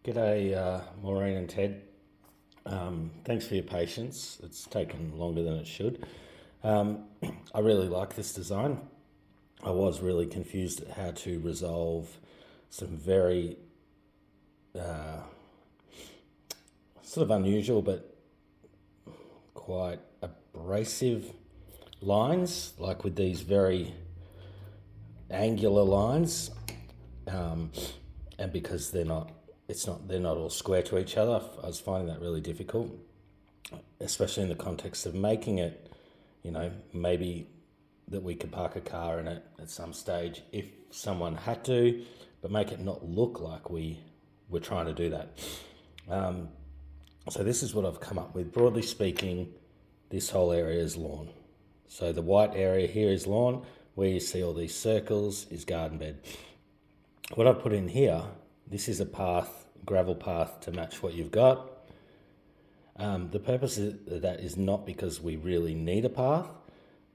G'day, Maureen and Ted. Thanks for your patience. It's taken longer than it should. I really like this design. I was really confused at how to resolve some very sort of unusual but quite abrasive lines, like with these very angular lines, and because they're not all square to each other. I was finding that really difficult, especially in the context of making it, maybe that we could park a car in it at some stage if someone had to, but make it not look like we were trying to do that. So this is what I've come up with. Broadly speaking, this whole area is lawn. So the white area here is lawn. Where you see all these circles is garden bed. What I've put in here, this is a path, gravel path to match what you've got. The purpose of that is not because we really need a path,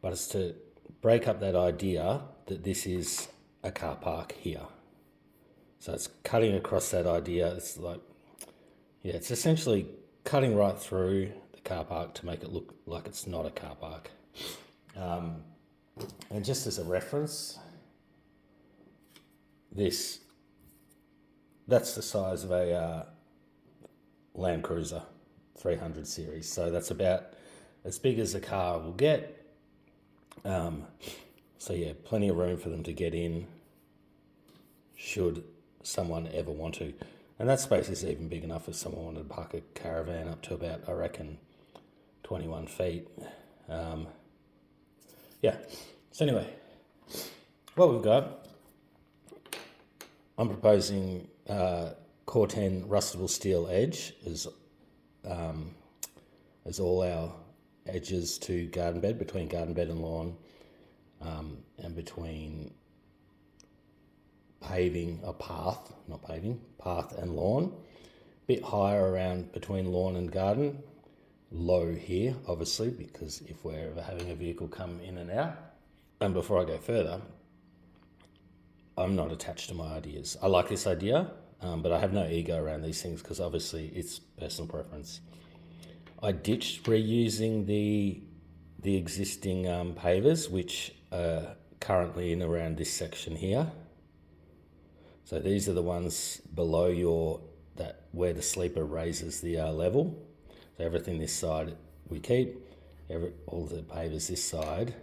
but it's to break up that idea that this is a car park here. So it's cutting across that idea. It's it's essentially cutting right through the car park to make it look like it's not a car park. And just as a reference, that's the size of a Land Cruiser 300 series. So that's about as big as a car will get. So yeah, plenty of room for them to get in should someone ever want to. And that space is even big enough if someone wanted to park a caravan up to about, I reckon, 21 feet. So anyway, what we've got, I'm proposing Corten rustable steel edge as all our edges to garden bed, between garden bed and lawn, and between path and lawn. A bit higher around between lawn and garden. Low here, obviously, because if we're ever having a vehicle come in and out. And before I go further, I'm not attached to my ideas. I like this idea, but I have no ego around these things because obviously it's personal preference. I ditched reusing the existing pavers, which are currently in around this section here. So these are the ones below where the sleeper raises the level. So everything this side we keep, all the pavers this side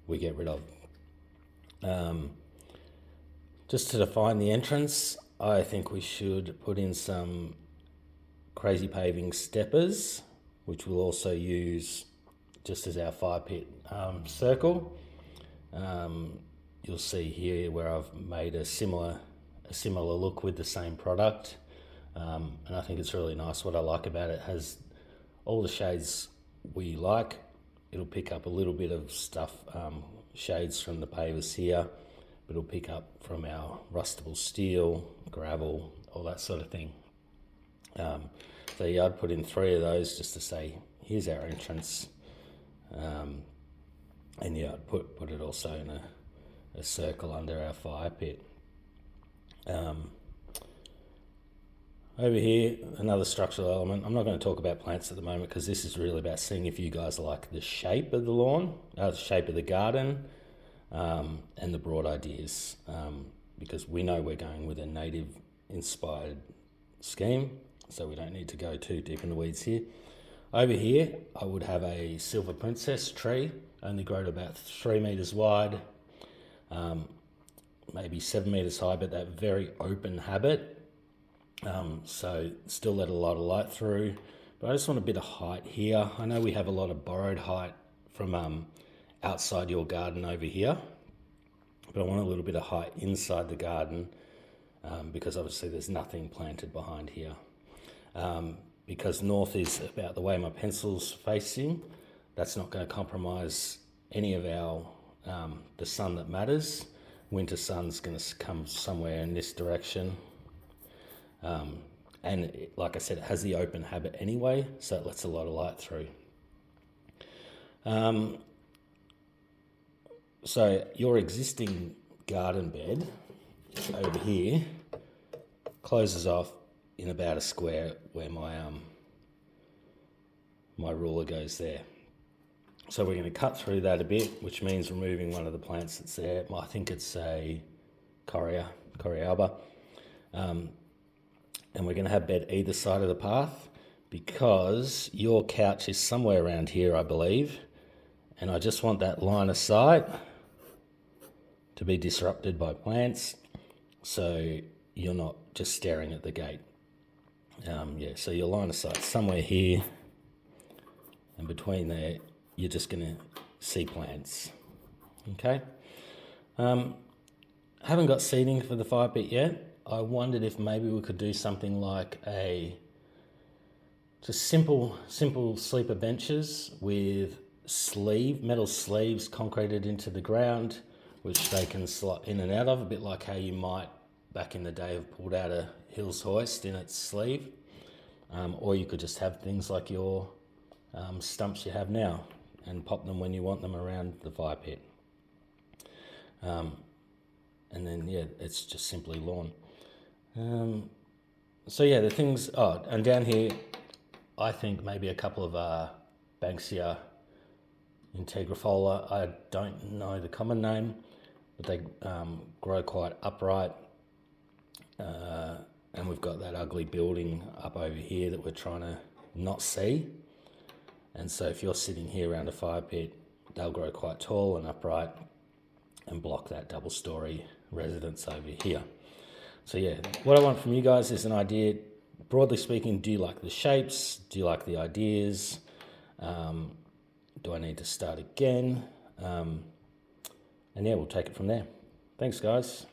we get rid of. Just to define the entrance, I think we should put in some crazy paving steppers, which we'll also use just as our fire pit circle. You'll see here where I've made a similar look with the same product, and I think it's really nice. What I like about it has all the shades we like. It'll pick up a little bit of stuff, shades from the pavers here, but it'll pick up from our rustable steel, gravel, all that sort of thing. So yeah, I'd put in 3 of those just to say, here's our entrance. And yeah, I'd put it also in a circle under our fire pit. Over here, another structural element. I'm not going to talk about plants at the moment because this is really about seeing if you guys like the shape of the lawn, the shape of the garden, and the broad ideas. Because we know we're going with a native inspired scheme, so we don't need to go too deep in the weeds here. Over here, I would have a silver princess tree, only grow to about 3 meters wide, maybe 7 meters high, but that very open habit. So still let a lot of light through, but I just want a bit of height here. I know we have a lot of borrowed height from outside your garden over here, but I want a little bit of height inside the garden, because obviously there's nothing planted behind here. Because north is about the way my pencil's facing, that's not going to compromise any of our the sun that matters. Winter sun's going to come somewhere in this direction. And like I said, it has the open habit anyway, so it lets a lot of light through. So your existing garden bed over here closes off in about a square where my ruler goes there. So we're going to cut through that a bit, which means removing one of the plants that's there. I think it's a Coryalba. And we're going to have bed either side of the path because your couch is somewhere around here, I believe. And I just want that line of sight to be disrupted by plants, so you're not just staring at the gate. So your line of sight somewhere here, and between there, you're just going to see plants. Okay. Haven't got seating for the fire pit yet. I wondered if maybe we could do something like just simple sleeper benches with metal sleeves concreted into the ground, which they can slot in and out of, a bit like how you might back in the day have pulled out a Hills hoist in its sleeve. Or you could just have things like your stumps you have now and pop them when you want them around the fire pit. And then, it's just simply lawn. The things, and down here, I think maybe a couple of Banksia integrifolia. I don't know the common name, but they grow quite upright. And we've got that ugly building up over here that we're trying to not see. And so if you're sitting here around a fire pit, they'll grow quite tall and upright and block that double-storey residence over here. So what I want from you guys is an idea. Broadly speaking, do you like the shapes? Do you like the ideas? Do I need to start again? We'll take it from there. Thanks, guys.